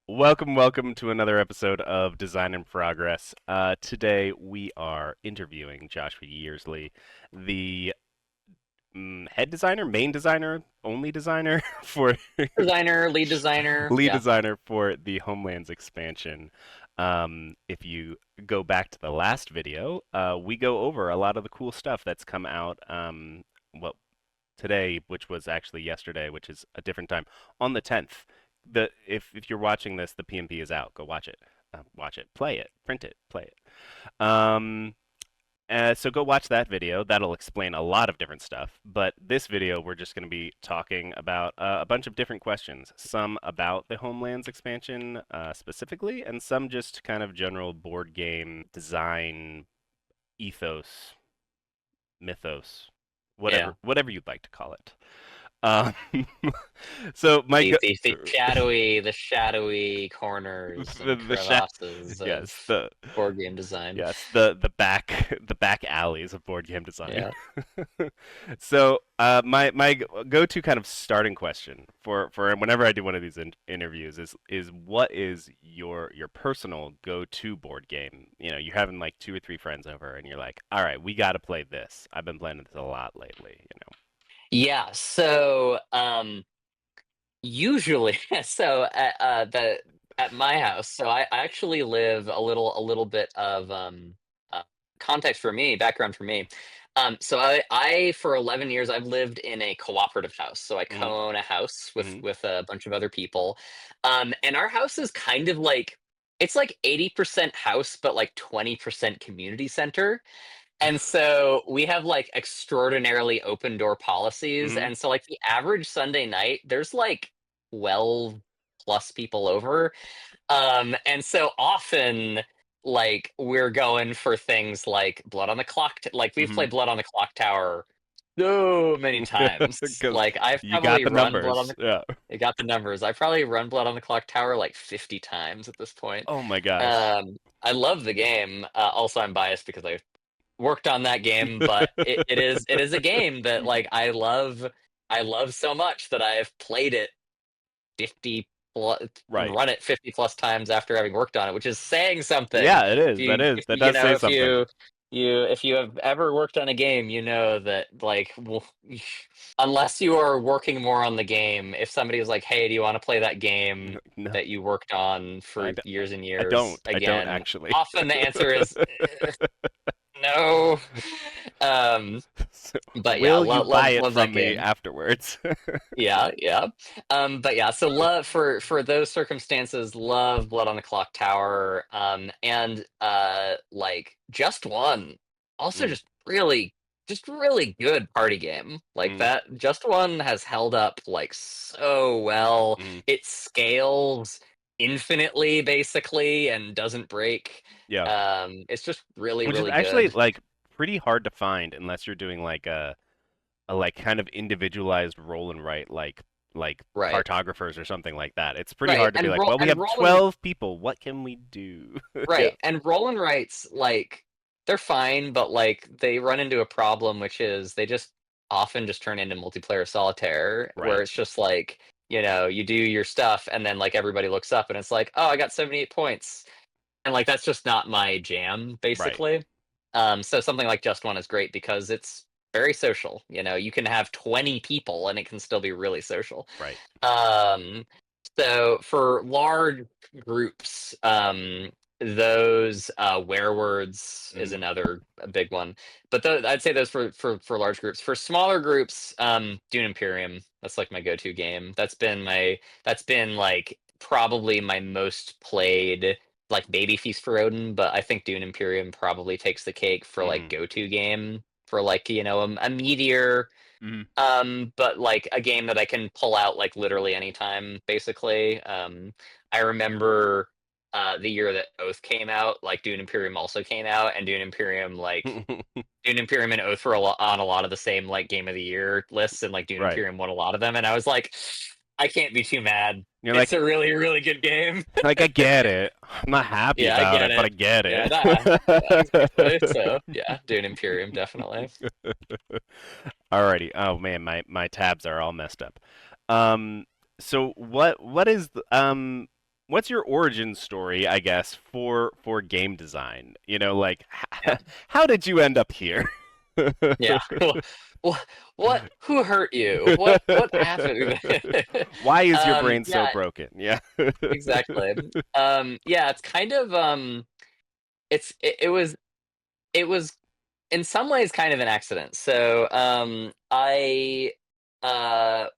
Welcome to another episode of Design in Progress. Today we are interviewing Josh Yearsley, the head designer, main designer, only designer for Designer, lead designer. lead Yeah. designer for the Homeland's expansion. If you go back to the last video, we go over a lot of the cool stuff that's come out. Well, today, which was actually yesterday, which is a different time, on the 10th. If you're watching this, the PMP is out. Go watch it. Watch it, play it, print it, play it. So go watch that video. That'll explain a lot of different stuff. But this video, we're just going to be talking about a bunch of different questions. Some about the Homelands expansion specifically, and some just kind of general board game design ethos, mythos, Yeah. whatever you'd like to call it. Um, so my The shadowy corners the, and the sha- crevasses of yes the board game design. yes the back alleys of board game design. Yeah. So my go-to kind of starting question for whenever I do one of these interviews is what is your personal go-to board game? You know, you're having like two or three friends over and you're like, all right, we got to play this. I've been playing this a lot lately, you know. Yeah. So usually so at my house, so I actually live a little bit of uh, context for me, background for me. So I for 11 years I've lived in a cooperative house. So I Hmm. co-own a house with Hmm. a bunch of other people. And our house is kind of like it's like 80% house, but like 20% community center. And so we have like extraordinarily open door policies. Hmm. And so like the average Sunday night, there's like 12 plus people over. And so often like we're going for things like Blood on the Clock. Like we've Hmm. played Blood on the Clock Tower so many times. Because Like I've you got probably the run Blood on numbers. the Yeah. I got the numbers. I probably run Blood on the Clock Tower like 50 times at this point. Oh my gosh. I love the game. Also, I'm biased because I worked on that game, but it is a game that like I love so much that I've played it 50 plus, Right. run it 50 plus times after having worked on it, which is saying something. Yeah, it If is. That you is. if That you does say know if something. you have ever worked on a game, you know that like unless you are working more on the game, if somebody is like, "Hey, do you want to play that game No, that you worked on I, for d- years and I don't. years?" I don't Again, actually. often the answer is no. Um, So, but yeah, will you buy love it love that from me game. afterwards? Yeah, yeah. But yeah, so love for those circumstances, love Blood on the Clock Tower. And like Just One, also Mm, just really good party game. Like mm, that, Just One has held up like so well. mm. It scales infinitely basically and doesn't break. Yeah, It's just really, which is really actually good. like pretty hard to find unless you're doing like a like kind of individualized roll and write like Right. cartographers or something like that. It's pretty Right. hard to be like, well, we And have roll and 12 people. What can we do? Yeah. Right, and roll and writes, like, they're fine, but, like, they run into a problem, which is they just often just turn into multiplayer solitaire, where Right. it's just like, you do your stuff, and then, like, everybody looks up, and it's like, "Oh, I got 78 points." And, like, that's just not my jam, Right. basically. So something like Just One is great because it's very social, you can have 20 people, and it can still be really social. Right. Um, so for large groups, those werewords is Mm. another big one. But I'd say those for large groups. For smaller groups, Dune Imperium. That's like my go-to game. That's been like probably my most played like Baby Feast for Odin, but I think Dune Imperium probably takes the cake for like Mm. go-to game for like a meteor, Mm. but like a game that I can pull out like literally anytime, basically. I remember the year that Oath came out, like Dune Imperium also came out, and Dune Imperium and Oath were on a lot of the same like Game of the Year lists, and like Dune Right. Imperium won a lot of them, and I was like, I can't be too mad. You're It's like a really, really good game. like I get it. I'm not happy Yeah, I about get it, but I it. get Yeah, exactly. it. So yeah, Dune Imperium definitely. Alrighty. Oh man, my tabs are all messed up. Um, so what is what's your origin story, I guess, for game design? You know, like Yeah. how did you end up here? Yeah. What? Who hurt you? What happened? Why is your brain so Yeah, broken? Yeah. exactly. Yeah, it's kind of it was in some ways kind of an accident. So, I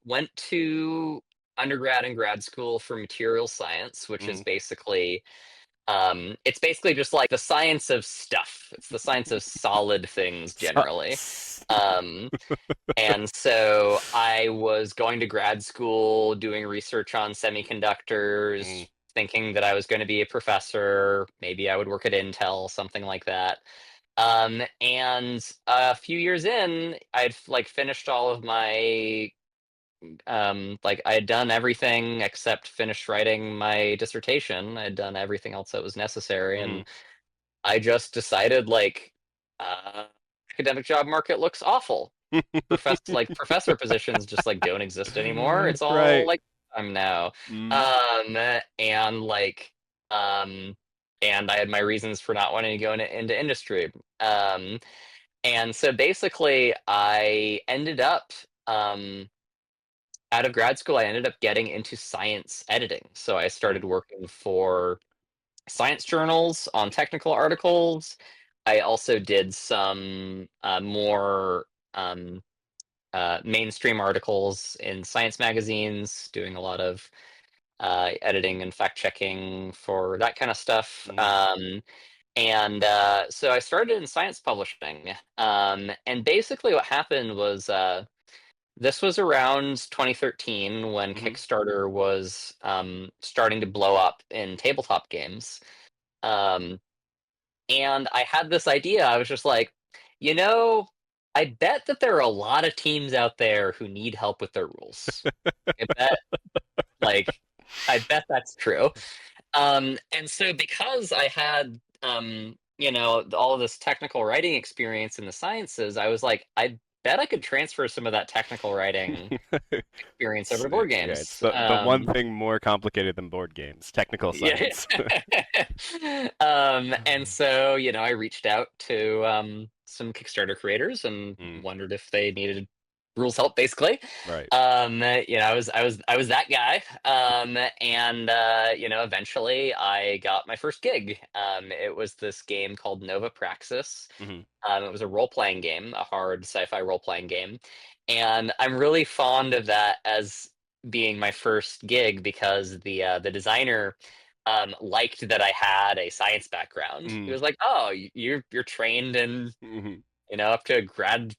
went to undergrad and grad school for material science, which is Mm. basically it's basically just like the science of stuff. It's the science of solid things So, generally. Um, and so I was going to grad school doing research on semiconductors, mm, thinking that I was going to be a professor. Maybe I would work at Intel, something like that. And a few years in, I'd like finished all of my like I had done everything except finish writing my dissertation. I had done everything else that was necessary, mm. and I just decided like uh academic job market looks awful. Professor positions just like don't exist anymore. It's all Right. like I'm now. Mm, Um and like um and I had my reasons for not wanting to go into industry. Um and so basically I ended up out of grad school I ended up getting into science editing. So I mm, started working for science journals on technical articles. I also did some more um, mainstream articles in science magazines, doing a lot of editing and fact checking for that kind of stuff. mm, And so I started in science publishing. And basically, what happened was this was around 2013 when mhm. Kickstarter was starting to blow up in tabletop games. Um, and I had this idea. I was just like, you know, I bet that there are a lot of teams out there who need help with their rules. I bet, like, I bet that's true. And so because I had, all of this technical writing experience in the sciences, I was like, I bet I could transfer some of that technical writing experience over to board Yeah, it's games. the one thing more complicated than board games, technical Yeah. science. And so, I reached out to some Kickstarter creators and Mm, wondered if they needed rules help, basically. right. I was that guy. And eventually I got my first gig. It was this game called Nova Praxis. Hmm. It was a role-playing game, a hard sci-fi role-playing game, and I'm really fond of that as being my first gig because the designer liked that I had a science background. He Mm, was like, "Oh, you're trained in hmm. up to grad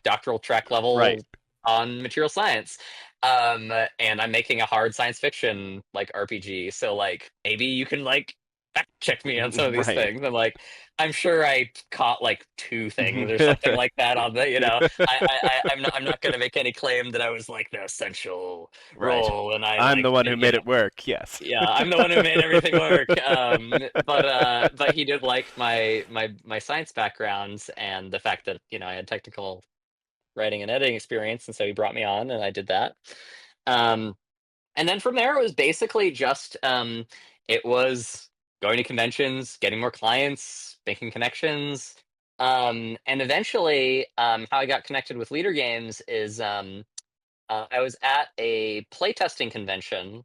doctoral track Right. level on material science. And I'm making a hard science fiction like RPG, so like maybe you can like fact check me on some of these Right. things. I'm sure I caught like two things or something like that on the, I'm not gonna make any claim that I was like the essential Right. role and I I'm the like one who made it work. Yes. yeah, I'm the one who made everything work. But he did like my science backgrounds and the fact that I had technical writing and editing experience, and so he brought me on, and I did that. Um, and then from there, it was basically just it was going to conventions, getting more clients, making connections, and eventually, how I got connected with Leader Games is I was at a playtesting convention,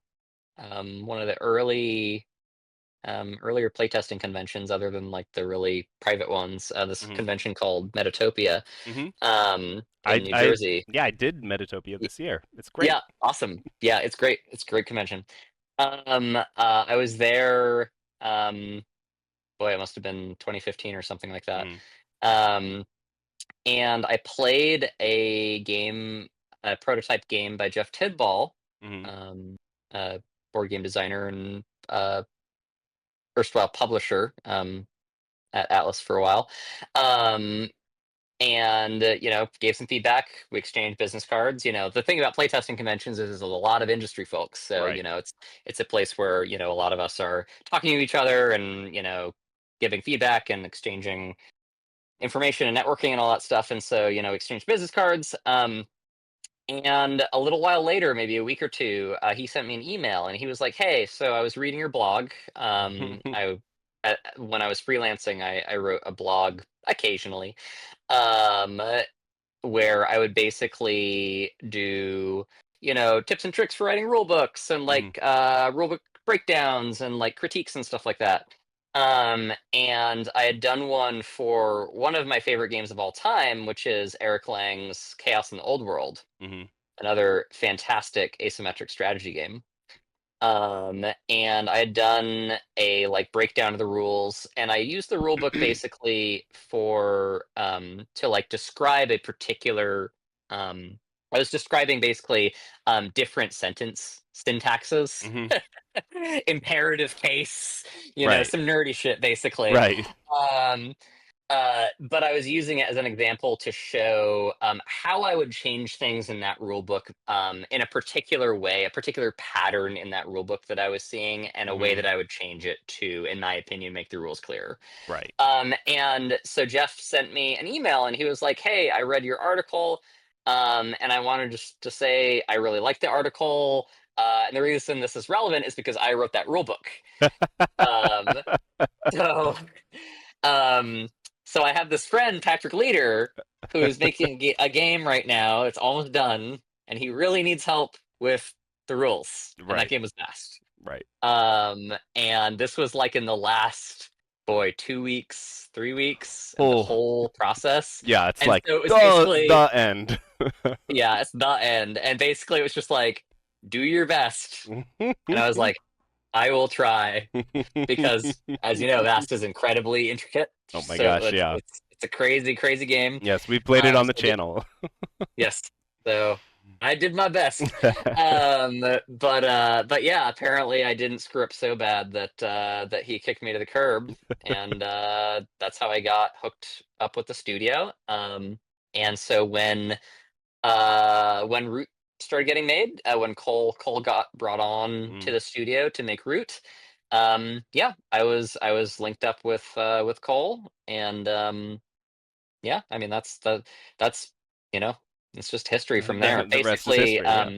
one of the earlier playtesting conventions, other than like the really private ones. This Hmm. convention called Metatopia Hmm. in New I Jersey. yeah, I did Metatopia Y- this year. It's great. Yeah, awesome. Yeah, it's great. It's a great convention. I was there. Um, Boy, it must have been 2015 or something like that. Mm, Um, and I played a prototype game by Jeff Tidball, hmm. um, a board game designer and erstwhile publisher at Atlas for a while. Um, and gave some feedback. We exchanged business cards. The thing about playtesting conventions is there's a lot of industry folks, so Right. it's a place where a lot of us are talking to each other and giving feedback and exchanging information and networking and all that stuff, and so exchange business cards. And a little while later, maybe a week or two, he sent me an email, and he was like, "Hey, so I was reading your blog. When I was freelancing, I wrote a blog occasionally, um, where I would basically do, tips and tricks for writing rule books and Mhm. like rule book breakdowns and like critiques and stuff like that. And I had done one for one of my favorite games of all time, which is Eric Lang's Chaos in the Old World, Mhm. another fantastic asymmetric strategy game. And I had done a like breakdown of the rules, and I used the rule book basically for to like describe a particular I was describing basically different sentence syntaxes, Mhm. imperative case, Right. some nerdy shit basically. Right. Um but I was using it as an example to show how I would change things in that rule book in a particular way, a particular pattern in that rule book that I was seeing, and a way Mhm. that I would change it to, in my opinion, make the rules clearer. Right. And so Jeff sent me an email, and he was like, "Hey, I read your article, and I wanted just to say I really liked the article. And the reason this is relevant is because I wrote that rule book." Um, so um, so I have this friend, Patrick Leader, who's making a game right now. It's almost done, and he really needs help with the rules. And that Right. game was fast. Right. And this was like in the last, boy, 2 weeks, 3 weeks of the Oh, whole process. yeah, it's And like so it was basically, the end. yeah, it's the end. And basically, it was just like, do your best. And I was like, I will try because, as you know, Vast is incredibly intricate. Oh my So gosh, it's yeah. it's it's a crazy, crazy game. Yes, we played it on the So channel. yes, so I did my best. But yeah, apparently I didn't screw up so bad that he kicked me to the curb, and that's how I got hooked up with the studio. And so when Root started getting made, when Cole got brought on to Mm. the studio to make Root, yeah, I was linked up with Cole, and yeah, I mean that's you know it's just history from there. The rest is Basically, history, yeah.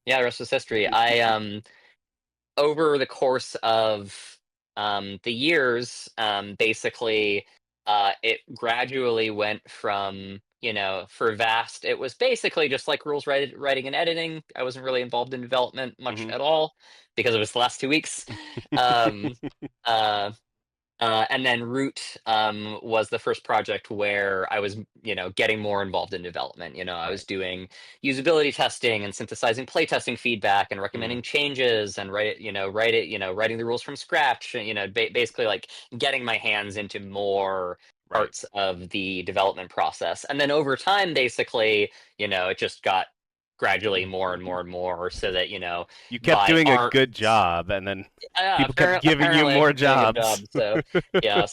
yeah, the rest is history. I over the course of the years, basically, it gradually went from, for Vast, it was basically just like writing and editing. I wasn't really involved in development much Mhm. at all because it was the last 2 weeks. Um, uh, and then Root was the first project where I was, getting more involved in development. I was Right. doing usability testing and synthesizing playtesting feedback and Mm. recommending changes and writing the rules from scratch. Basically like getting my hands into more Right. parts of the development process. And then over time, basically, it just got gradually more and more and more, so that You kept by doing a art. good job, and then Yeah, people kept giving you apparently I more kept doing a good jobs. job. So yeah,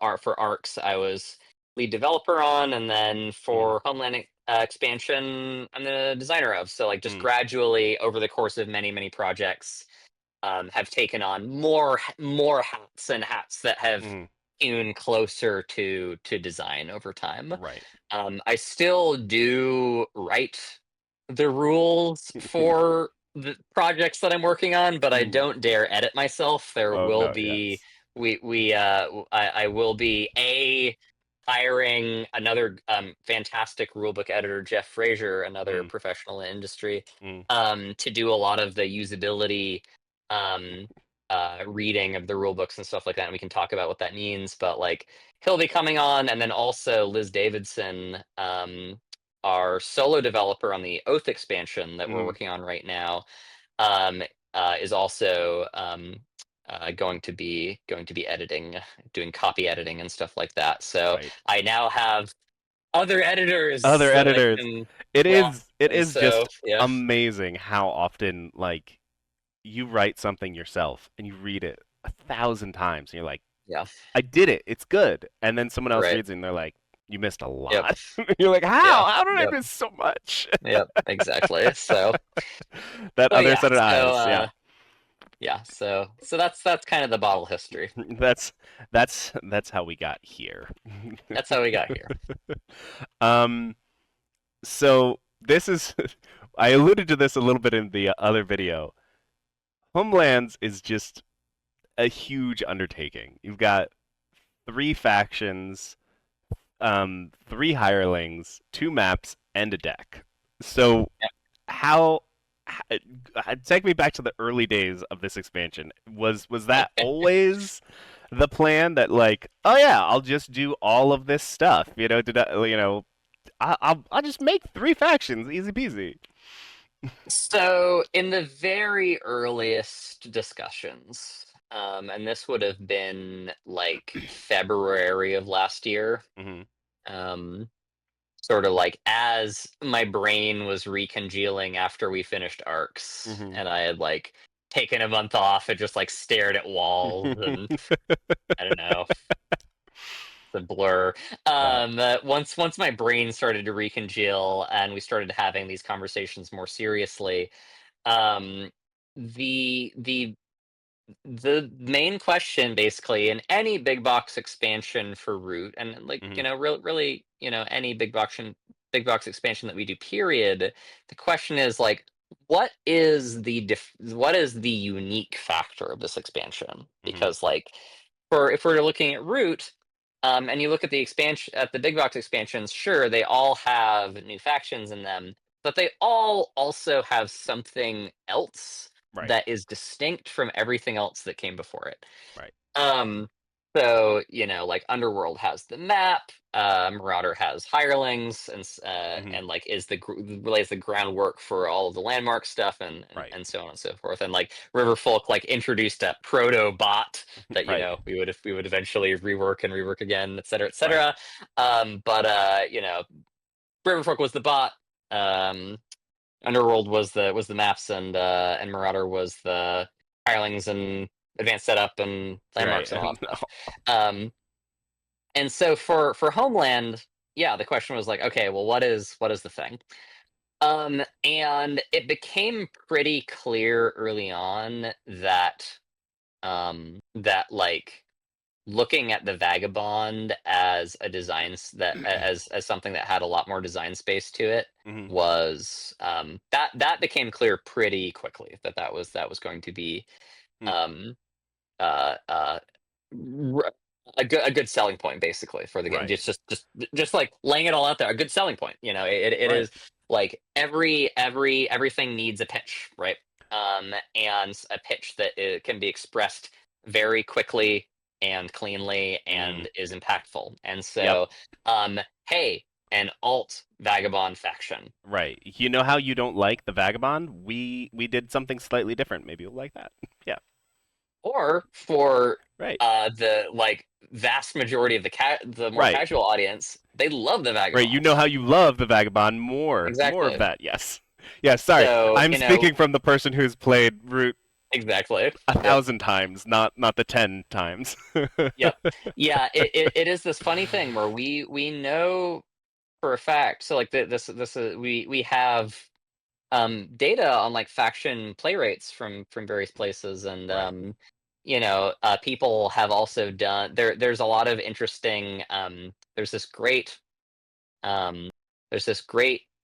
art for Arcs I was lead developer on, and then Mm. for Homeland Expansion I'm the designer of. So like just Mm. gradually over the course of many many projects, have taken on more hats and hats that have Mm. hewn closer to design over time. Right. I still do write the rules for the projects that I'm working on, but I Mm. don't dare edit myself. There Oh will no, be yes. I will be hiring another fantastic rulebook editor, Jeff Frazier, another Mm. professional in industry, Mm. to do a lot of the usability um, reading of the rule books and stuff like that. And we can talk about what that means. But like he'll be coming on, and then also Liz Davidson, our solo developer on the Oath expansion that we're Mm. working on right now, um, is also going to be editing, doing copy editing and stuff like that. So Right. I now have other editors Other that I editors. can It draw on, is it and is just so yeah, amazing how often like you write something yourself and you read it 1,000 times and you're like, yeah, I did it. It's good. And then someone else right, reads it and they're like, you missed a yep, lot. You're like, yeah, how? How did I yep, miss so much? yep, exactly. So That so other yeah, set of so eyes. Yeah. Yeah, so that's kind of the bottle history. That's that's how we got here. That's how we got here. Um, so this is I alluded to this a little bit in the other video. Homelands is just a huge undertaking. You've got three factions, three hirelings, two maps, and a deck. So how, take me back to the early days of this expansion. Was that always the plan that like, oh yeah, I'll just do all of this stuff? I'll just make three factions, easy peasy. So, in the very earliest discussions, and this would have been like February of last year, Hmm. um, sort of like as my brain was recongealing after we finished arcs, Hmm. and I had like taken a month off and just like stared at walls and I don't know, the blur. Right. Once my brain started to recongeal and we started having these conversations more seriously, um, the the main question basically in any big box expansion for Root, and like Hmm. really any big box expansion that we do, period, the question is like, what is the unique factor of this expansion? Hmm. Because like, for if we're looking at Root, and you look at the expansion at the big box expansions, sure, they all have new factions in them, but they all also have something else Right. that is distinct from everything else that came before it. Right. Um, so like Underworld has the map, Marauder has hirelings, Hmm. and like lays the groundwork for all of the landmark stuff, Right. and so on and so forth. And like Riverfolk like introduced a proto bot that Right. we would eventually rework again, et cetera, et Right. cetera. But Riverfolk was the bot. Um, Underworld was the maps, and Marauder was the hirelings and advanced setup and Right. landmarks and all that stuff. Um, and so for Homeland, yeah, the question was like, okay, well, what is the thing? And it became pretty clear early on that like looking at the Vagabond as a as something that had a lot more design space to it Hmm. was that became clear pretty quickly that was going to be um uh uh r- a good selling point basically for the game, Right. just like laying it all out there, a good selling point, it Right. is like everything needs a pitch, right? And a pitch that it can be expressed very quickly and cleanly Mm. and is impactful. And Yep. so hey, an alt Vagabond faction, Right. You know how you don't like the Vagabond? We did something slightly different. Maybe you'll like that. Yeah. or for Right. the like vast majority of the more Right. casual audience, they love the Right. You know Vagabond. how you love the Vagabond more. More of Exactly. that. Yes. Yeah, sorry. So, I'm speaking from the person who's played Root exactly. a Yep. thousand times, not the 10 times. Yep. Yeah, it is this funny thing where we know for a fact. So like this we have data on like faction play rates from various places, and Right. people have also done there's a lot of interesting um there's this great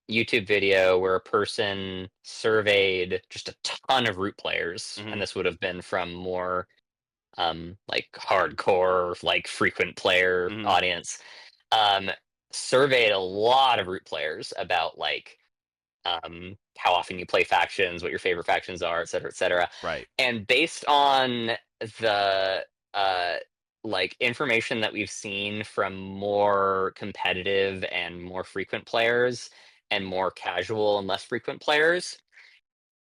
YouTube video where a person surveyed just a ton of Root players, and Hmm. this would have been from more like hardcore, like frequent player Hmm. audience. Um, Surveyed a lot of Root players about like how often you play factions, what your favorite factions are, et cetera, et cetera. Right. And based on the uh, like information that we've seen from more competitive and more frequent players and more casual and less frequent players,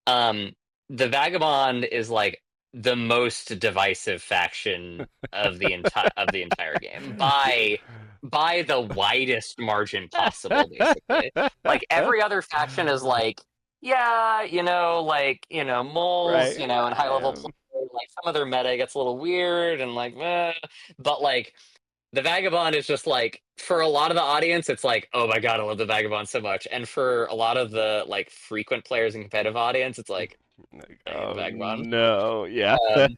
um, the Vagabond is like the most divisive faction of the entire game by the widest margin possible, basically. Like every other faction is like, yeah, moles, Right. and high level play, like some of their meta gets a little weird and like, but like the Vagabond is just like, for a lot of the audience, it's like, oh my god, I love the Vagabond so much. And for a lot of the like frequent players and competitive audience, it's like, Like, I am oh vagabond. no, yeah. Um,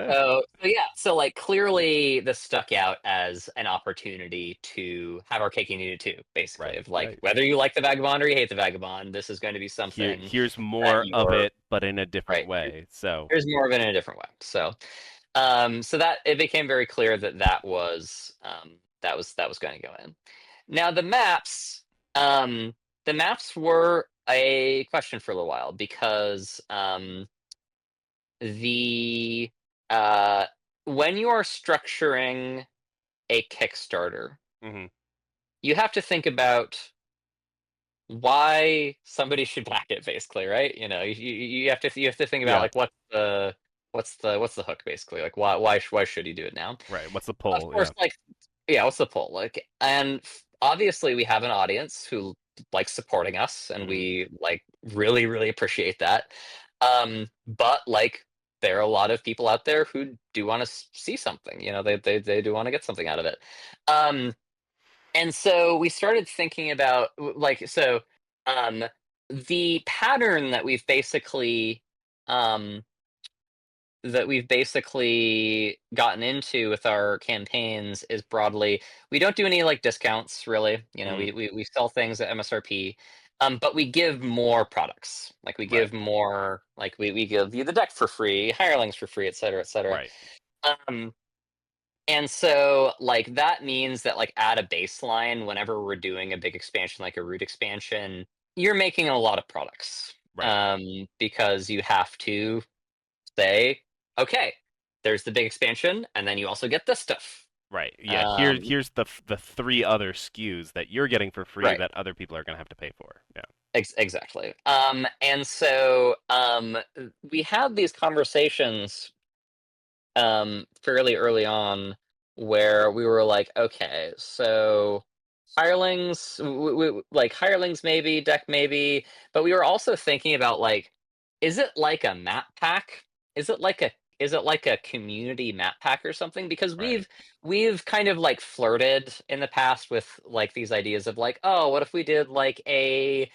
so yeah, so like clearly this stuck out as an opportunity to have our cake and eat it too, basically. Right, Of like right. whether you like the vagabond or you hate the vagabond, this is going to be something Here's that more of you're it, but in a different right. way. So, Here's more of it in a different way. So, so that it became very clear that that was going to go in. Now the maps were a question for a little while because the uh, when you are structuring a Kickstarter, hmm you have to think about why somebody should back it, basically, right? You have to think about yeah, like what's the hook, basically, like why should you do it now? right. What's the Of poll? course, Yeah, like yeah, what's the pull? Like, and obviously we have an audience who likes supporting us, and hmm we like really really appreciate that. But like there are a lot of people out there who do want to see something. They do want to get something out of it. Um, and so we started thinking about um, the pattern um, that we've basically gotten into with our campaigns is broadly we don't do any like discounts really. hmm We sell things at MSRP, but we give more products. Like we right, give more, like we give you the deck for free, hirelings for free, et cetera, et cetera. right, Um, and so like that means that like at a baseline, whenever we're doing a big expansion like a root expansion, you're making a lot of products. right, Because you have to say, okay, there's the big expansion, and then you also get this stuff. right. Yeah, Um, here's the three other SKUs that you're getting for free right, that other people are gonna have to pay for. Yeah. exactly. And so we had these conversations fairly early on where we were like, okay, so hirelings, like hirelings maybe, deck maybe, but we were also thinking about like, is it like a map pack? Is it like a is it like a community map pack or something? Because Right, we've kind of like flirted in the past with like these ideas of like, oh, what if we did like a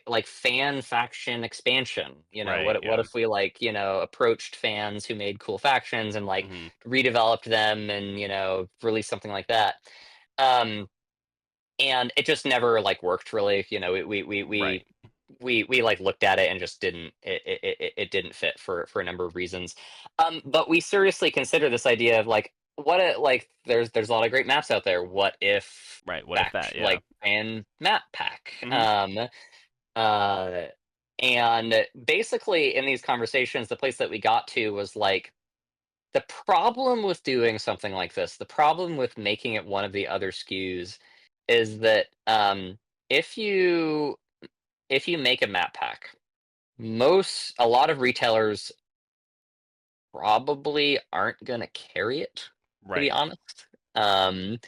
like fan faction expansion? right. What Yeah. if we like approached fans who made cool factions and like hmm redeveloped them and released something like that. um and it just never like worked really. Right. We like looked at it and just didn't it didn't fit for a number of reasons. But we seriously consider this idea of like like there's a lot of great maps out there. What if Right. What if that? Yeah. like fan map pack? hmm Uh, and basically, in these conversations, the place that we got to was like the problem with doing something like this, the problem with making it one of the other SKUs is that if you if you make a map pack, a lot of retailers probably aren't gonna carry it, to be Right. honest, um,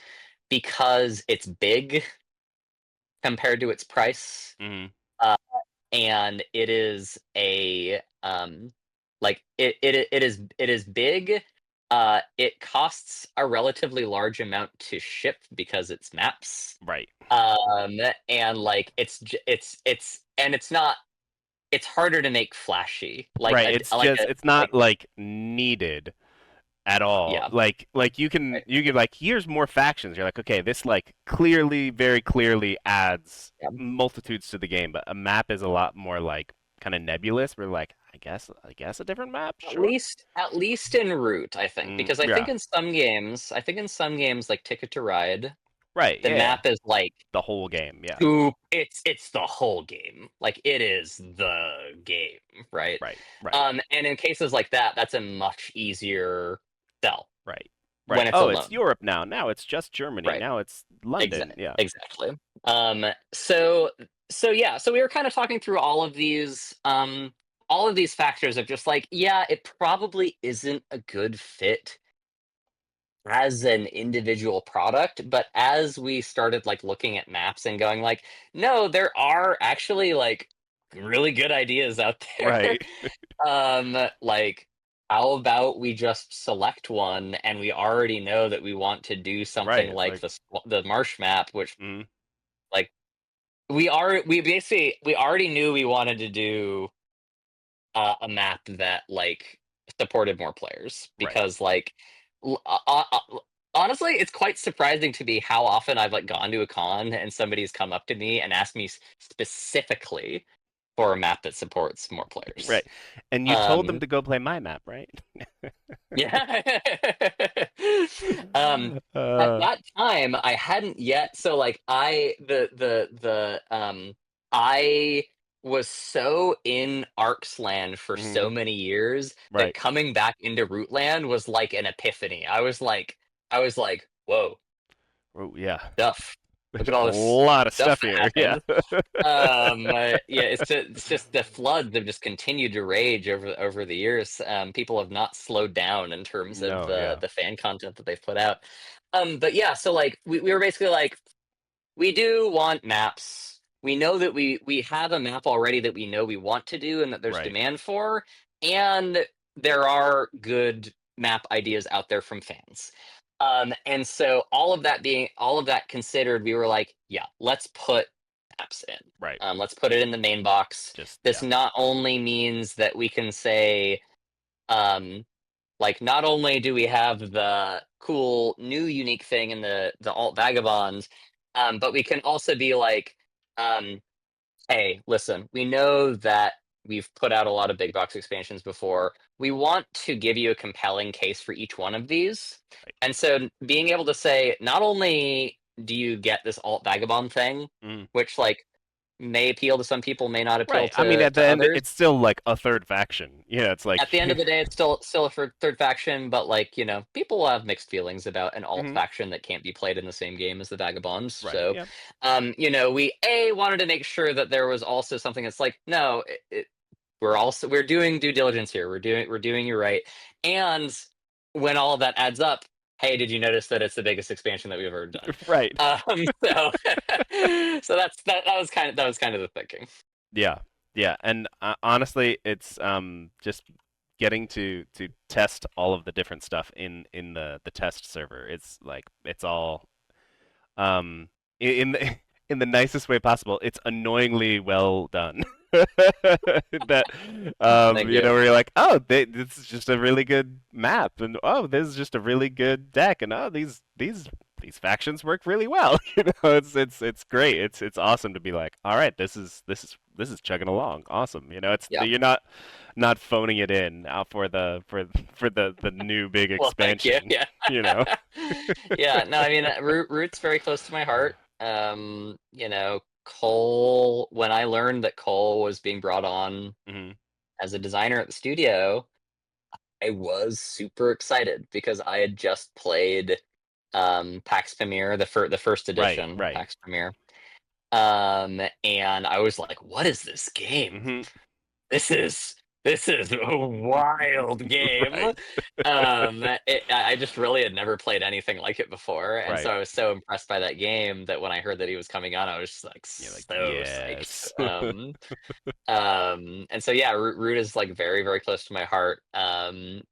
because it's big compared to its price. hmm Uh, and it is a like it is big. It costs a relatively large amount to ship because it's maps. Right. And like it's not, it's harder to make flashy like Right. a It's like just a it's like not like needed at all. yeah, Like right, you can like here's more factions. You're like, okay, this like clearly, very clearly adds yeah. multitudes to the game, but a map is a lot more like kind of nebulous. We're like, I guess a different map, sure. At least in root, I think, because Yeah. I think in some games like Ticket to Ride, Right. the Yeah. Yeah. map is like The whole game. Yeah. it's the whole game. Like it is the game, right? Right. Right. And in cases like that, that's a much easier sell Right. Right. when it's Oh, it's alone, Europe now. Now it's just Germany. right? Now it's London. Yeah. Exactly. So yeah, so we were kind of talking through all of these factors of just like, yeah, it probably isn't a good fit as an individual product, but as we started like looking at maps and going like, no, there are actually like really good ideas out there. Right. Like how about we just select one and we already know that we want to do Right. something It's like like, the marsh map, which mm, like we already knew we wanted to do a map that like supported more players Right. because like honestly, it's quite surprising to me how often I've like gone to a con and somebody's come up to me and asked me specifically for a map that supports more players. Right. And you told them Um, to go play my map, right? yeah. um, at uh, that time, I hadn't yet. So like I was so in Arcs land for mhm, so many years that right. coming back into Rootland was like an epiphany. I was like, whoa, Oh, yeah. stuff. Look There's at a all this lot of stuff stuff that here. Yeah. happened. Yeah, it's just the floods have just continued to rage over the years. People have not slowed down in terms of No, the yeah. the fan content that they've put out. But yeah, so like we were basically like, we do want maps. We know that we have a map already that we know we want to do and that there's Right. demand for, and there are good map ideas out there from fans. And so all of that considered, we were like, yeah, let's put maps in. Right. Let's put it in the main box. Just This yeah. not only means that we can say, um, like, not only do we have the cool new unique thing in the alt vagabond, but we can also be like, um, hey, listen, we know that we've put out a lot of big box expansions before. We want to give you a compelling case for each one of these. Right. And so being able to say, not only do you get this alt vagabond thing, Mm. which like may appeal to some people, may not appeal Right. I mean, at the to end, others. it's still like a third faction. Yeah, it's like At the end of the day, it's still a third faction, but like, people will have mixed feelings about an alt mhm, faction that can't be played in the same game as the Vagabonds. right. So, Yeah. we wanted to make sure that there was also something that's like, no, we're doing due diligence here. We're doing you right. And when all of that adds up, hey, did you notice that it's the biggest expansion that we've ever done? Right. So so that was kind of the thinking. Yeah. Yeah. And honestly, it's just getting to test all of the different stuff in the test server. It's like it's all in the in the nicest way possible. It's annoyingly well done. That Thank you. where you're like, oh, this is just a really good map, and oh, this is just a really good deck, and oh, these factions work really well. It's great. It's awesome to be like, all right, this is chugging along. Awesome. It's Yeah. you're not phoning it in out for the new big Well, thank you. expansion. Yeah. You know. Yeah. No, I mean, Root's very close to my heart. Cole, when I learned that Cole was being brought on Hmm. as a designer at the studio, I was super excited because I had just played PAX Premier, the first Right. edition of Right. PAX Premier. And I was like, what is this game? Hmm. This is this is a wild game. Right. I just really had never played anything like it before, and so Right. I was so impressed by that game that when I heard that he was coming on, I was just like You're like, so psyched. yes. And so yeah, Root is like very, very close to my heart,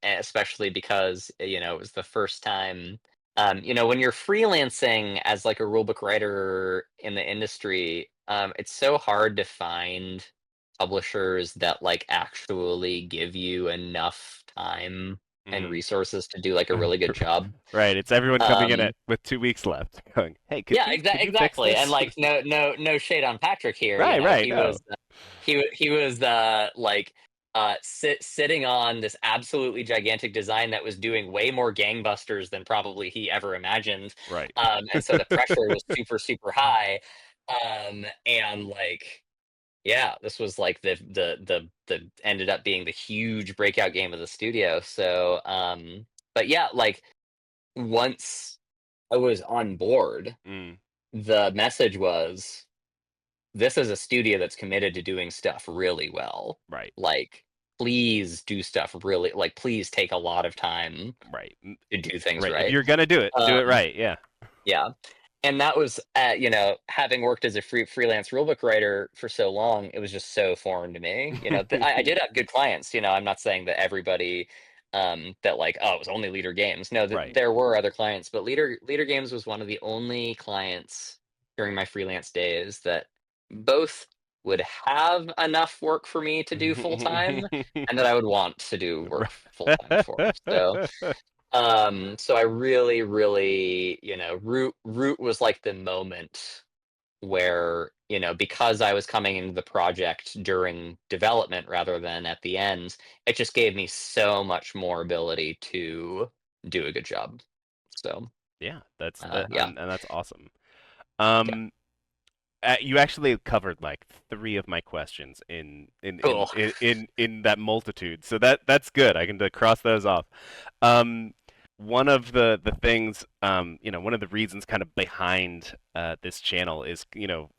especially because it was the first time. When you're freelancing as like a rulebook writer in the industry, it's so hard to find publishers that like actually give you enough time and Hmm. resources to do like a really good job. Right. It's everyone coming in Um, at with 2 weeks left, going, "Hey, could yeah, you could you fix exactly. And this?" like no shade on Patrick here. Right. Right. He No. was he was like sitting on this absolutely gigantic design that was doing way more gangbusters than probably he ever imagined. Right. And so the pressure was super, super high. And like, yeah, this was like the ended up being the huge breakout game of the studio. So but yeah, like once I was on board, Mm, the message was, this is a studio that's committed to doing stuff really well. right. Like, please do stuff really, like, please take a lot of time Right. to do things Right. If right. you're gonna do it Um, right. Yeah. yeah. And that was, having worked as a freelance rulebook writer for so long, it was just so foreign to me. I did have good clients. I'm not saying that everybody, that like, oh, it was only Leader Games. No, Right. there were other clients, but Leader Games was one of the only clients during my freelance days that both. would have enough work for me to do full time, and that I would want to do work full time for. So I really, really, root was like the moment where, because I was coming into the project during development rather than at the end, it just gave me so much more ability to do a good job. So, Yeah, that's that, yeah, and that's awesome. yeah, Um, you actually covered like three of my questions cool. in that multitude, so that's good. I can cross those off. Um, one of the things, one of the reasons kind of behind this channel is,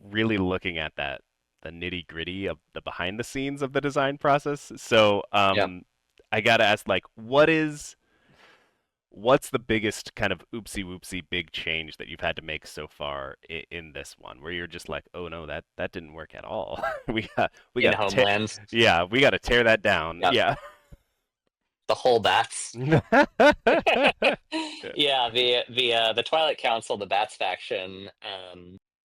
really looking at the nitty gritty of the behind the scenes of the design process. So, Yeah, I gotta ask, like, what's the biggest kind of oopsie whoopsie big change that you've had to make so far in this one, where you're just like, oh no, that didn't work at all. We in gotta tear, Homeland, yeah, we gotta tear that down. yeah, Yeah. the whole bats. Yeah. Yeah, the Twilight Council, the Bats faction.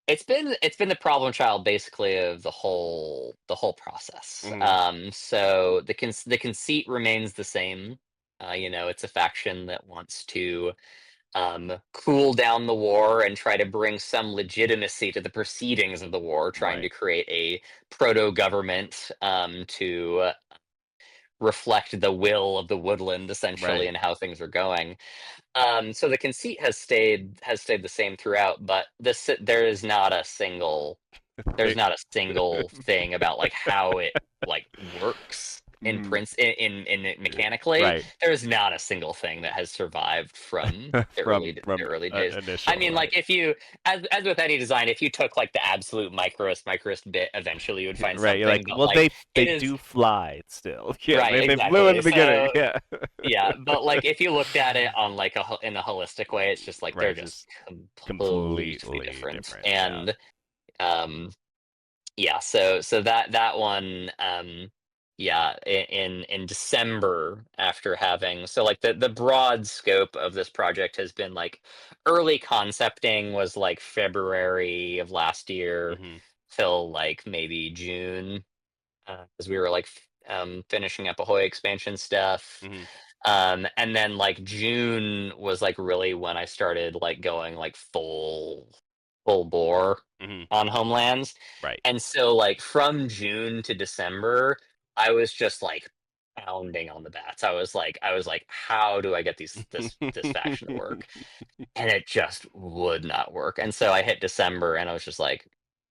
It's been the problem child basically of the whole process. Hmm. So the conceit remains the same. It's a faction that wants to cool down the war and try to bring some legitimacy to the proceedings of the war, trying to Right. create a proto government to reflect the will of the woodland essentially Right. and how things are going. So the conceit has stayed the same throughout, but there's Thing. not a single thing about like how it like works in Mm, prince in it mechanically. right. There's not a single thing that has survived from the From early days. I initial, mean, right. like if you, as with any design, if you took like the absolute microest bit, eventually you would find Right. You're something. like, But well, like they it is do fly still. Yeah, right, they flew in exactly. the beginning. So Yeah. yeah, but like if you looked at it on like in a holistic way, it's just like they're Right. just Just completely completely different. different. Yeah. And um yeah, so that one yeah, in December after having, so like the broad scope of this project has been like early concepting was like February of last year Hmm. till like maybe June, as we were like finishing up Ahoy expansion stuff. Hmm. And then like June was like really when I started like going like full bore Hmm. on Homelands. Right. And so like from June to December, I was just like pounding on the bats. I was like, how do I get this faction to work? And it just would not work. And so I hit December and I was just like,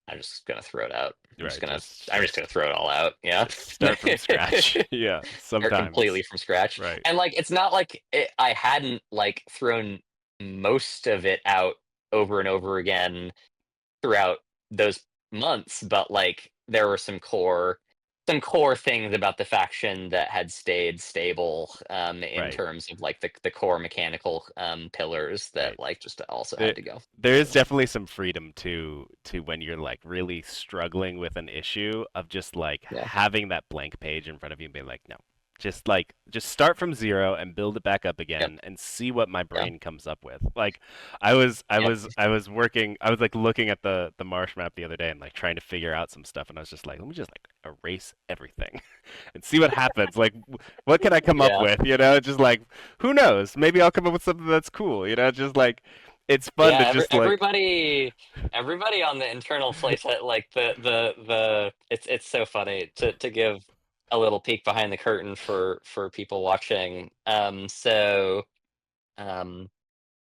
I'm just gonna throw it out. I'm just Right. gonna Just I'm just just gonna throw it all out. Yeah. just start from scratch. Yeah. Start completely Sometimes. from scratch. Right. And like it's not like I hadn't like thrown most of it out over and over again throughout those months, but like there were some core things about the faction that had stayed stable in Right. terms of like the core mechanical pillars that Right. like just also there had to go. there is So definitely some freedom to when you're like really struggling with an issue of just like yeah, having that blank page in front of you and being like, no, just start from zero and build it back up yep, again and see what my yeah, brain comes up with. Like yep, I was working, I was like looking at the marsh map the other day and like trying to figure out some stuff, and I was just like, let me just like erase everything and see what happens. Like what can I come up yeah. with, just like who knows? Maybe I'll come up with something that's cool, just like it's fun to Yeah, just like everybody on the internal playset, like it's so funny to give a little peek behind the curtain for people watching. So um,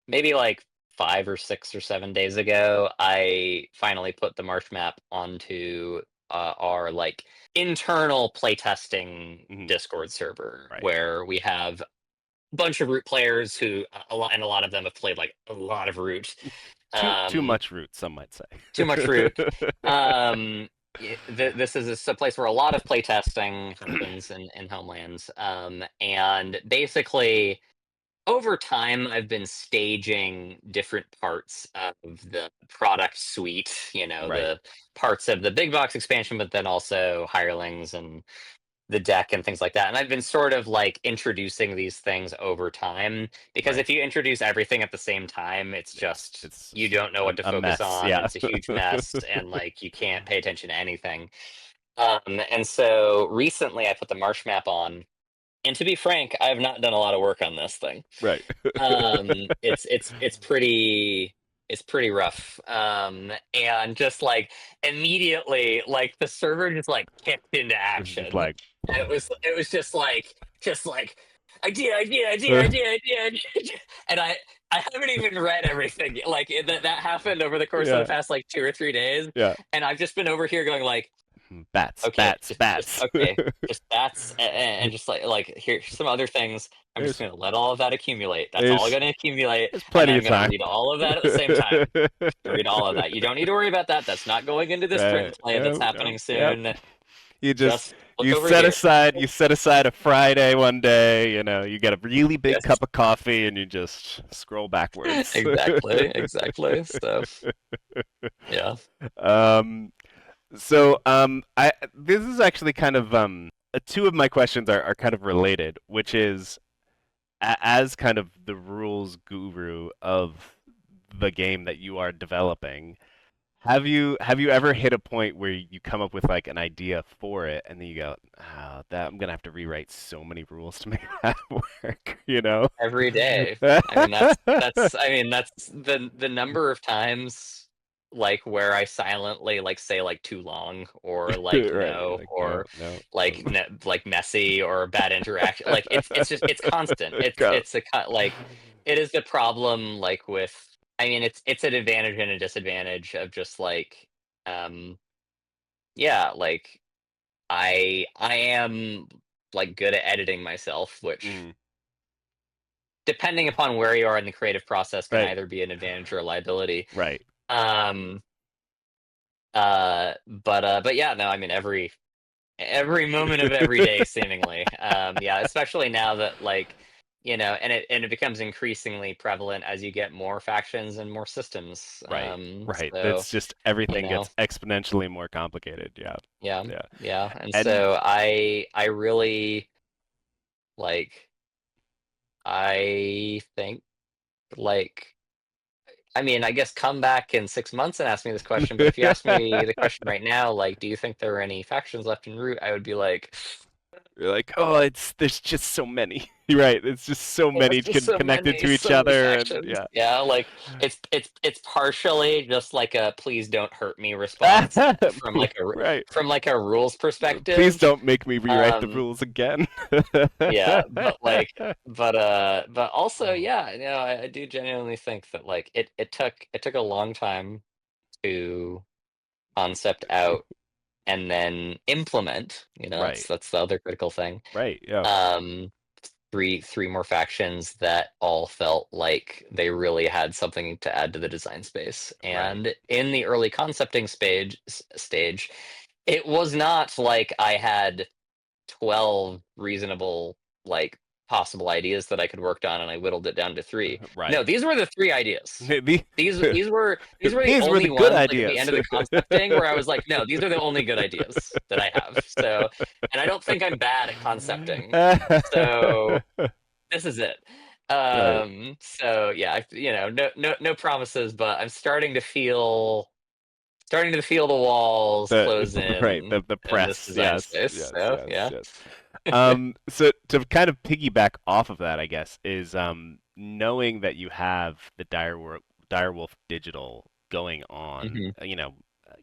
maybe like 5 or 6 or 7 days ago, I finally put the marsh map onto our like internal playtesting mhm, Discord server right. where we have bunch of root players who a lot of them have played like a lot of root. Too um much root, some might say. Too much root. This is a place where a lot of playtesting happens in Homelands, and basically over time I've been staging different parts of the product suite, Right. the parts of the big box expansion, but then also hirelings and the deck and things like that. And I've been sort of like introducing these things over time because Right. if you introduce everything at the same time, it's just It's you don't know what to a focus mess. on. Yeah. It's a huge mess, and like you can't pay attention to anything. And so recently I put the marsh map on. And to be frank, I have not done a lot of work on this thing. Right. It's pretty rough. And just like immediately, like the server just like kicked into It's just action. like, And it was just like idea. And I haven't even read everything. Like that happened over the course of the yeah, past like 2 or 3 days, yeah. and I've just been over here going like, Bats, okay, bats, just bats. okay, just that's and just like here's some other things. I'm just there's gonna let all of that accumulate. That's all there's gonna accumulate, there's and then plenty I'm of gonna time. read all of that at the same time. Read all of that. You don't need to worry about that. That's not going into this Right. print play that's Yep, yep, happening yep. soon. You just Just look over here. you set aside a Friday one day, you get a really big Yes, cup of coffee and you just scroll backwards. exactly. So yeah. um I this is actually kind of two of my questions are kind of related, which is as kind of the rules guru of the game that you are developing, have you ever hit a point where you come up with like an idea for it and then you go, oh, that I'm gonna have to rewrite so many rules to make that work, you know? Every day. I mean, that's the number of times like where I silently like say like too long or like Right. You're no like, no, or no, like no. like messy or bad interaction. Like it's just it's constant. Go. Like it is the problem like with I mean it's an advantage and a disadvantage of just like um yeah, like I am like good at editing myself, which Mm, depending upon where you are in the creative process can right. either be an advantage or a liability. Right. Um but yeah, no, I mean every moment of every day seemingly. Yeah, especially now that like and it becomes increasingly prevalent as you get more factions and more systems. Right. Right. So, That's just you everything know, gets exponentially more complicated. Yeah. yeah. Yeah. Yeah. And And so I really like I think like I mean, I guess come back in 6 months and ask me this question. But if you ask me the question right now, like, do you think there are any factions left in Root? I would be like, you're like, oh, it's there's just so many. You're right. It's just so there's many just connected to each so many other, and factions. yeah. Yeah, like it's partially just like a please don't hurt me response from like Right. a rules Please perspective. don't make me rewrite the Um, rules again. yeah, but also, yeah, I do genuinely think that like it took a long time to concept out and then implement. Right. That's the other critical thing. Right. Yeah. Um, three more factions that all felt like they really had something to add to the design space. Right. And in the early concepting stage, it was not like I had 12 reasonable like possible ideas that I could work on and I whittled it down to three. No, Right. these were the three ideas. The- These were the These were the only good ones like at the ideas. end of the concepting where I was like, no, these are the only good ideas that I have. So, and I don't think I'm bad at concepting. So this is it. Right. So yeah, no promises, but I'm starting to feel the walls The close right, in the in this press. design Yes. space. Yes. So Yes. yeah. Yes. So to kind of piggyback off of that, I guess, is knowing that you have the Direwolf Digital going on, Hmm.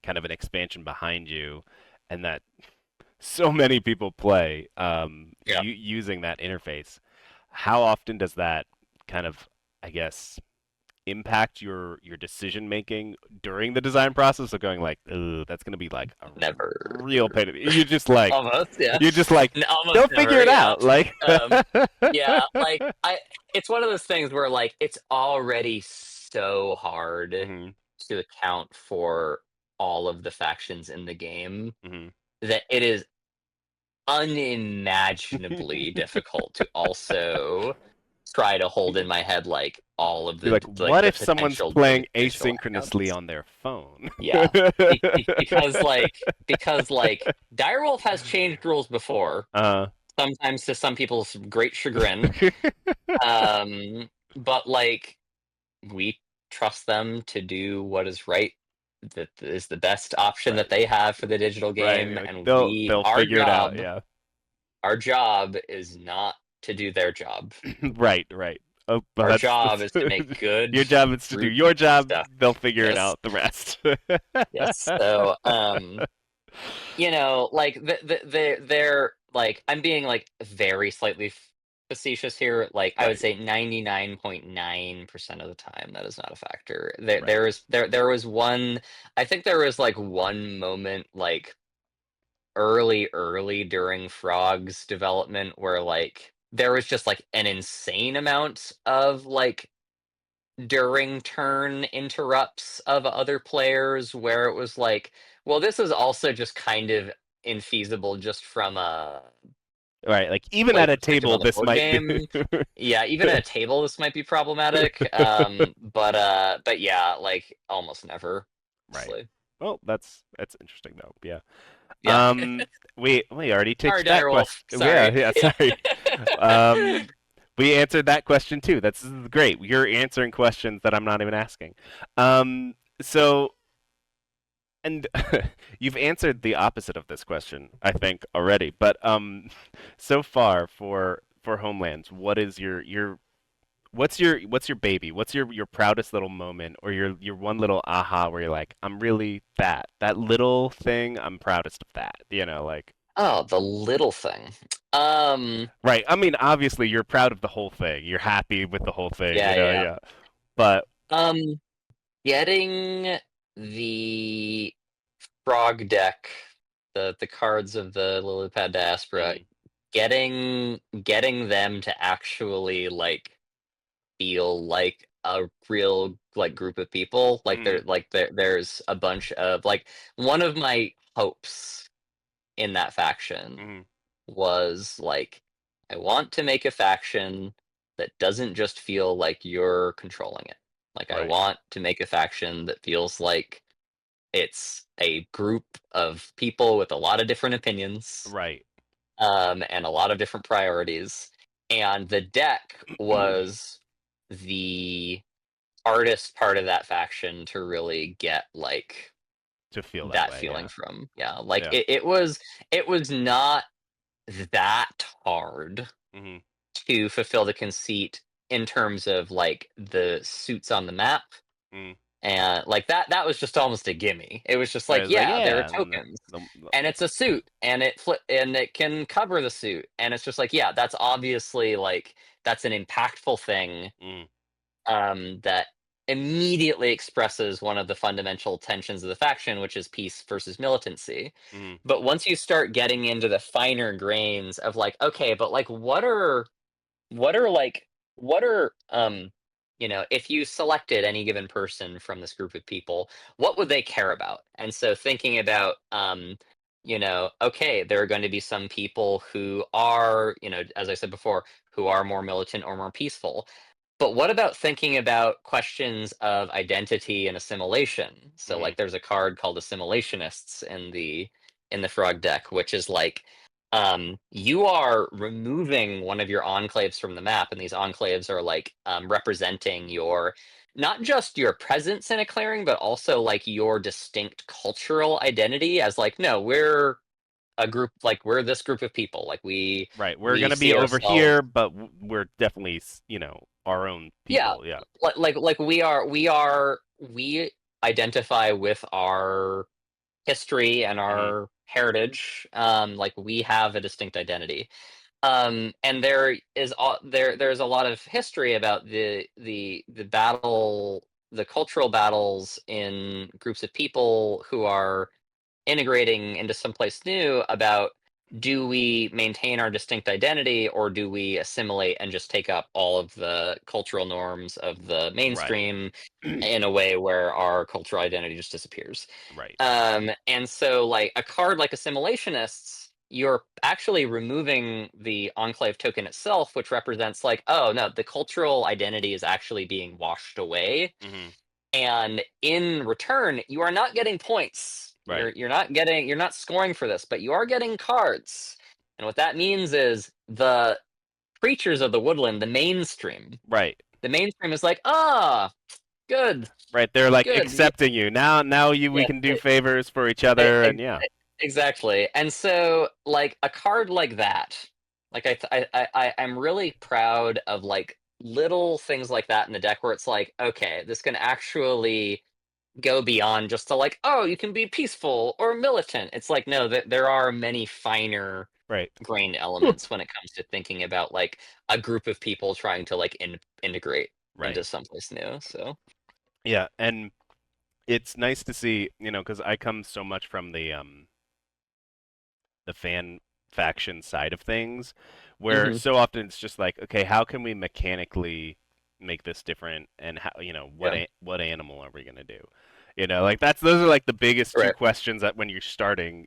kind of an expansion behind you, and that so many people play Yeah. using that interface. How often does that kind of, I guess, impact your decision making during the design process of going like, ugh, that's gonna be like a Never. real pain. Almost, yeah. You're just like, Almost they'll figure never, it yeah. out. Like, Yeah, like it's one of those things where like it's already so hard hmm to account for all of the factions in the game hmm that it is unimaginably difficult to also try to hold in my head like all of Be like, like what the if someone's potential playing digital asynchronously outcomes. on their phone? Yeah, because like Direwolf has changed rules before, uh, sometimes to some people's great chagrin. But like we trust them to do what is right, that is the best option that right, they have for the digital right. game, Like and we they'll figure it out. Yeah. our job is not to do their job. Right, right. Oh, but Our job that's is to make good your job is to do group your job. stuff. They'll figure it Yes. out the rest. Yes. So, like they're like, I'm being like very slightly facetious here. Like I would Right, say 99.9% of the time that is not a factor. There right, there is there was one. I think there was like one moment like early during Frog's development where like there was just like an insane amount of like during turn interrupts of other players where it was like, well, this is also just kind of infeasible just from a right. Like even play at a perspective table, on the this board might be. game. Yeah, even at a table this might be problematic. But yeah, like almost never, Right. honestly. Well, that's interesting though. Yeah. Yeah. We already Sorry, touched that Direwolf. question. Yeah, Sorry. yeah. Yeah. Sorry. Um, we answered that question too. That's great. You're answering questions that I'm not even asking. So and you've answered the opposite of this question, I think, already. But so far for Homelands, what is your what's your baby? What's your proudest little moment or your one little aha where you're like, I'm really that little thing, I'm proudest of that. Like Oh, the little thing. Um, right. I mean, obviously you're proud of the whole thing. You're happy with the whole thing, yeah, yeah. yeah. But Um, Getting the frog deck, the cards of the Lillipad Diaspora, mm, getting them to actually like feel like a real like group of people. Like mm, there's a bunch of like, one of my hopes in that faction mm, was like, I want to make a faction that doesn't just feel like you're controlling it. Like I right. want to make a faction that feels like it's a group of people with a lot of different opinions, Right. and a lot of different priorities. And the deck was the hardest part of that faction to really get like To feel that that way, feeling yeah. from. Yeah, like Yeah. it was not that hard Mhm. to fulfill the conceit in terms of like the suits on the map, Mm. and like that was just almost a gimme. It was just Right, like, it's like, yeah, there are yeah, and then tokens the and it's a suit and it can cover the suit, and it's just like, yeah, that's obviously like that's an impactful thing, mm, that immediately expresses one of the fundamental tensions of the faction, which is peace versus militancy. mm, But once you start getting into the finer grains of like, okay, but like what are like what are if you selected any given person from this group of people, what would they care about? And so thinking about okay, there are going to be some people who are, as I said before, who are more militant or more peaceful, but what about thinking about questions of identity and assimilation? So mm, like there's a card called Assimilationists in the Frog deck, which is like, you are removing one of your enclaves from the map, and these enclaves are like, representing your, not just your presence in a clearing, but also like your distinct cultural identity as like, no, we're a group, like we're this group of people, like we right. We're we gonna be see over ourselves. here, but we're definitely, our own Yeah, people. Yeah. like we identify with our history and Hmm. our heritage. Like we have a distinct identity. And there's a lot of history about the battle, the cultural battles in groups of people who are integrating into someplace new about, do we maintain our distinct identity or do we assimilate and just take up all of the cultural norms of the Right. mainstream in a way where our cultural identity just disappears. Right. And so like a card like Assimilationists, you're actually removing the enclave token itself, which represents like, oh no, the cultural identity is actually being washed away. Hmm. And in return, you are not getting points. Right. You're not scoring for this, but you are getting cards. And what that means is the creatures of the woodland, Right. the mainstream is like, ah, good, Right. They're like good. accepting you. Now we Yeah, can do favors for each other and yeah. exactly. And so, like a card like that, like I'm really proud of like little things like that in the deck where it's like, okay, this can actually go beyond just to like, oh, you can be peaceful or militant. It's like, no, there are many finer Right. grained elements when it comes to thinking about like a group of people trying to like integrate Right. into someplace new. So, Yeah, and it's nice to see, because I come so much from the fan faction side of things, where hmm so often it's just like, okay, how can we mechanically make this different, and how, yeah, what animal are we gonna do? Like those are like the biggest two right, questions that when you're starting,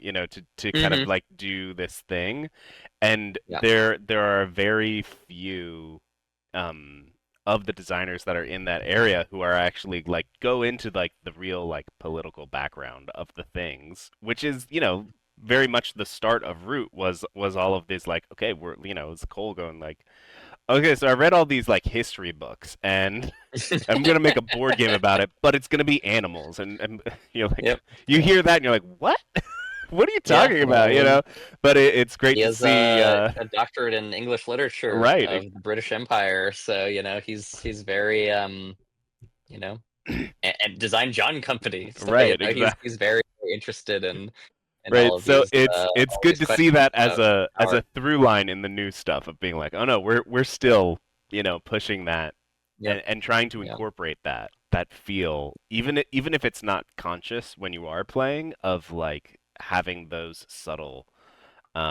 to kind of hmm like do this thing, and yeah, there are very few um of the designers that are in that area who are actually like go into like the real like political background of the things, which is, very much the start of Root was all of this like, okay, it's Cole going like, okay, so I read all these like history books and I'm gonna make a board game about it, but it's gonna be animals, and you're like, yep, you hear that and you're like, what? What are you yeah. talking No, about? But it's he great to has see. a doctorate in English literature Right, of the British Empire, so he's very you know, and Design John Company, so right, exactly. he's very, very interested in Right. So it's all good these to see questions that as about a power. through line in the new stuff of being like, oh no, we're still, pushing that Yep. and trying to Yeah. incorporate that feel, even if it's not conscious when you are playing, of like having those subtle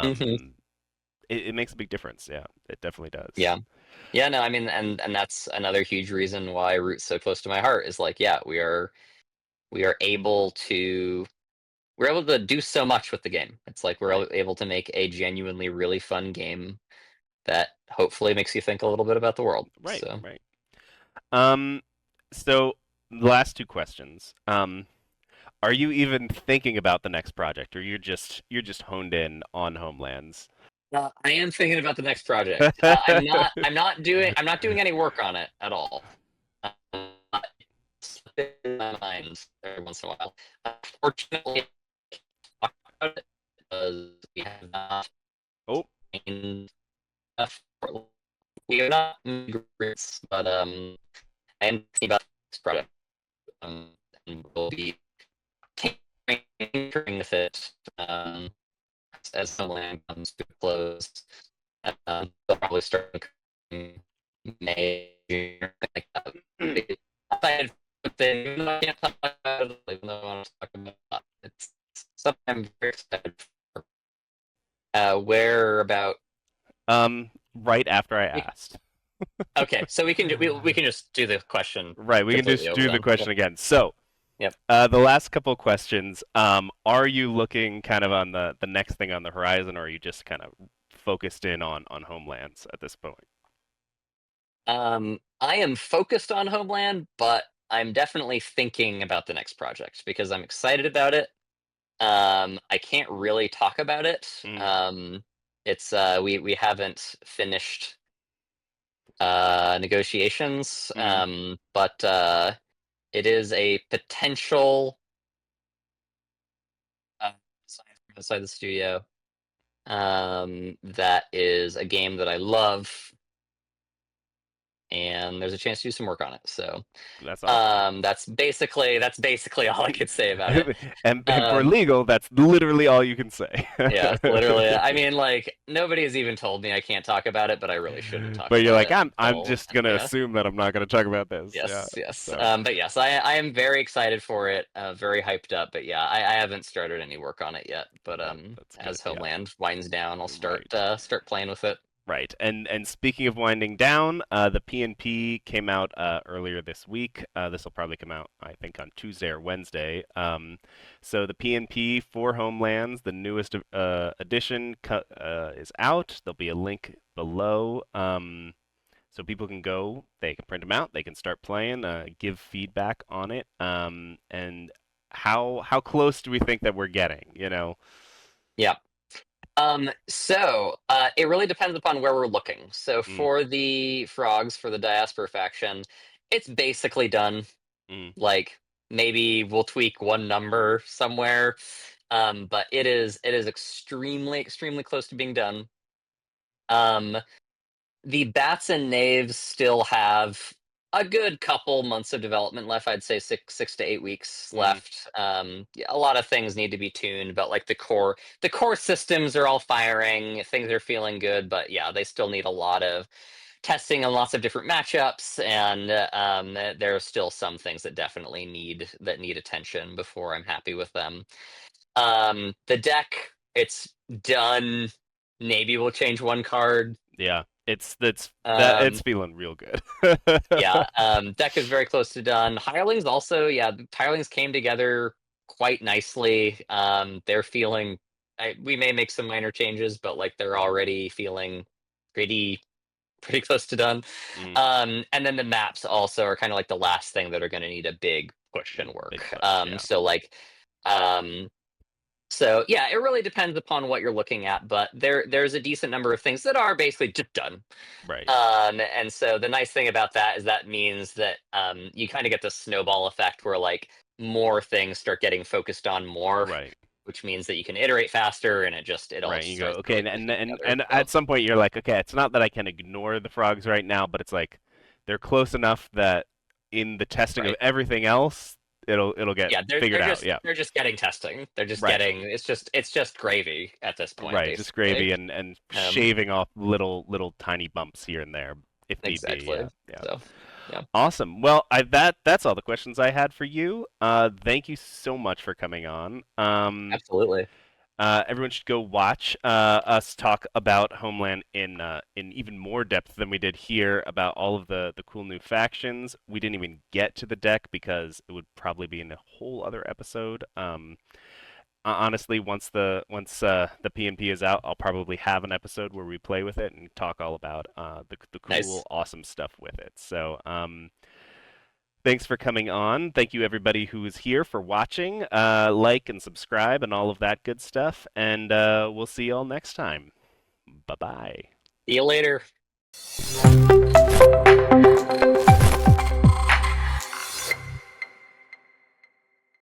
hmm um it makes a big difference. Yeah, it definitely does. Yeah. Yeah. No, I mean, and that's another huge reason why Root's so close to my heart is like, yeah, we are able to we're able to do so much with the game. It's like we're Right. able to make a genuinely really fun game that hopefully makes you think a little bit about the world. Right, So, right. Um so the last two questions. Are you even thinking about the next project, or you're just honed in on Homelands? I am thinking about the next project. I'm not doing any work on it at all. It's in my mind every once in a while. Fortunately, I talk about it because we have not Oh, seen enough. We have not immigrants, but I am thinking about this project, and we'll be tinkering with it as some land comes to a close. They'll probably start in May, June, like that. Excited for the thing, even though I can't talk about it, even though I want to talk about it. It's something I'm very excited for. Where about? right after I we- asked. Okay, so we can just do the question Right, we can completely just over do the then. Yep. question again. So, Yep. the last couple of questions, are you looking kind of on the next thing on the horizon, or are you just kind of focused in on Homelands at this point? I am focused on Homeland, but I'm definitely thinking about the next project because I'm excited about it. I can't really talk about it. Mm, It's we haven't finished negotiations, mm, but it is a potential uh, design from outside the studio. That is a game that I love, and there's a chance to do some work on it. So that's awesome. that's basically all I could say about it. And for Um, legal, that's literally all you can say. Yeah, literally. I mean, like nobody has even told me I can't talk about it, but I really shouldn't talk But you're about like, it I'm until just gonna yeah. assume that I'm not gonna talk about this. Yeah. Yes, yes. So But yes, I am very excited for it. Very hyped up. But yeah, I haven't started any work on it yet. But that's good. as Yeah. Homeland winds down, I'll Right. start playing with it. Right. And speaking of winding down, the PNP came out earlier this week. This will probably come out, I think, on Tuesday or Wednesday. So the PNP for Homelands, the newest edition, is out. There'll be a link below, so people can go. They can print them out. They can start playing. Give feedback on it. And how close do we think that we're getting? You know. Yeah. It really depends upon where we're looking. So Mm, for the frogs, for the diaspora faction, it's basically done. mm, Like maybe we'll tweak one number somewhere, but it is extremely close to being done. Um, the bats and knaves still have a good couple months of development left. I'd say 6 to 8 weeks mm. left. Yeah, a lot of things need to be tuned, but like the core systems are all firing. Things are feeling good, but yeah, they still need a lot of testing and lots of different matchups. And there are still some things that definitely need attention before I'm happy with them. The deck, it's done. Maybe we'll change one card. Yeah, it's Um, feeling real good. Yeah, deck is very close to done. Hirelings also, yeah, the Hirelings came together quite nicely. They're feeling. We may make some minor changes, but like they're already feeling pretty pretty close to done. Mm, And then the maps also are kind of like the last thing that are going to need a big push and big work. push, yeah. Um, so yeah, it really depends upon what you're looking at, but there's a decent number of things that are basically just done. Right, And so the nice thing about that is that means that you kind of get the snowball effect where like more things start getting focused on more, right, which means that you can iterate faster and it all right. just You go, starts okay, really and clicking together. and So at some point you're like, okay, it's not that I can ignore the frogs right now, but it's like they're close enough that in the testing of right. everything else, it'll get Yeah, they're figured they're out. just Yeah, they're just getting testing. They're just right, getting it's just gravy at this point, right. Just basically. gravy and Um, shaving off little tiny bumps here and there if need be. exactly. Yeah, yeah. So yeah, Awesome. Well, that's all the questions I had for you. Thank you so much for coming on. absolutely. Everyone should go watch us talk about Homeland in even more depth than we did here about all of the cool new factions. We didn't even get to the deck because it would probably be in a whole other episode. Honestly, once the PNP is out, I'll probably have an episode where we play with it and talk all about the cool, Nice. awesome stuff with it. So, thanks for coming on. Thank you, everybody who is here for watching. Like and subscribe and all of that good stuff. And we'll see you all next time. Bye bye. See you later.